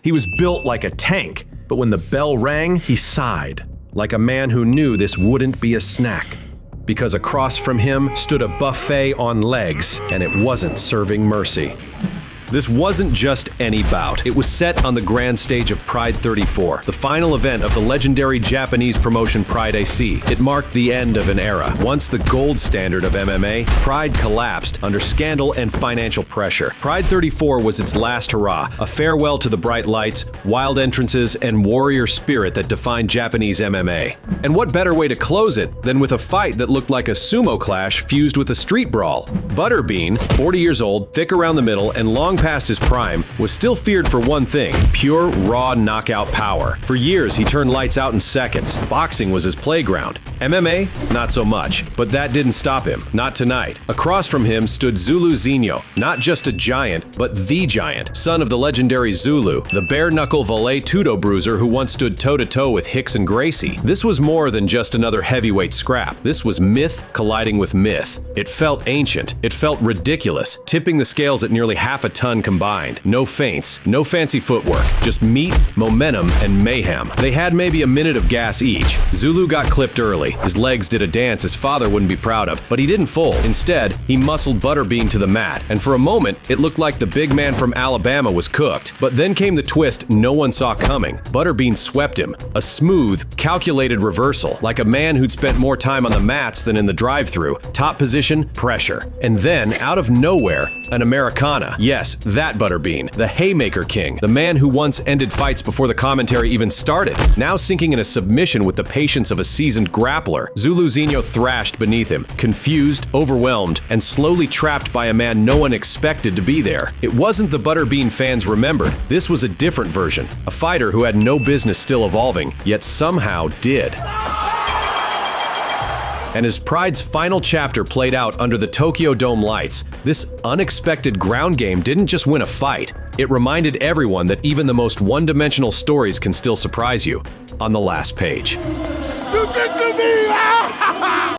He was built like a tank, but when the bell rang, he sighed, like a man who knew this wouldn't be a snack. Because across from him stood a buffet on legs, and it wasn't serving mercy. This wasn't just any bout. It was set on the grand stage of Pride 34, the final event of the legendary Japanese promotion Pride AC. It marked the end of an era. Once the gold standard of MMA, Pride collapsed under scandal and financial pressure. Pride 34 was its last hurrah, a farewell to the bright lights, wild entrances, and warrior spirit that defined Japanese MMA. And what better way to close it than with a fight that looked like a sumo clash fused with a street brawl? Butterbean, 40 years old, thick around the middle, and long past his prime, was still feared for one thing: pure, raw knockout power. For years, he turned lights out in seconds. Boxing was his playground. MMA? Not so much. But that didn't stop him. Not tonight. Across from him stood Zulu Zinho, not just a giant, but the giant, son of the legendary Zulu, the bare-knuckle valet tudo bruiser who once stood toe-to-toe with Rickson Gracie. This was more than just another heavyweight scrap. This was myth colliding with myth. It felt ancient. It felt ridiculous, tipping the scales at nearly half a ton combined. No feints, no fancy footwork, just meat, momentum, and mayhem. They had maybe a minute of gas each. Zulu got clipped early. His legs did a dance his father wouldn't be proud of, but he didn't fold. Instead, he muscled Butterbean to the mat, and for a moment, it looked like the big man from Alabama was cooked. But then came the twist no one saw coming. Butterbean swept him. A smooth, calculated reversal, like a man who'd spent more time on the mats than in the drive-thru. Top position, pressure. And then, out of nowhere, an Americana. Yes, that Butterbean, the Haymaker King, the man who once ended fights before the commentary even started, now sinking in a submission with the patience of a seasoned grappler. Zulu Zinho thrashed beneath him, confused, overwhelmed, and slowly trapped by a man no one expected to be there. It wasn't the Butterbean fans remembered. This was a different version, a fighter who had no business still evolving, yet somehow did. And as Pride's final chapter played out under the Tokyo Dome lights, this unexpected ground game didn't just win a fight. It reminded everyone that even the most one-dimensional stories can still surprise you on the last page.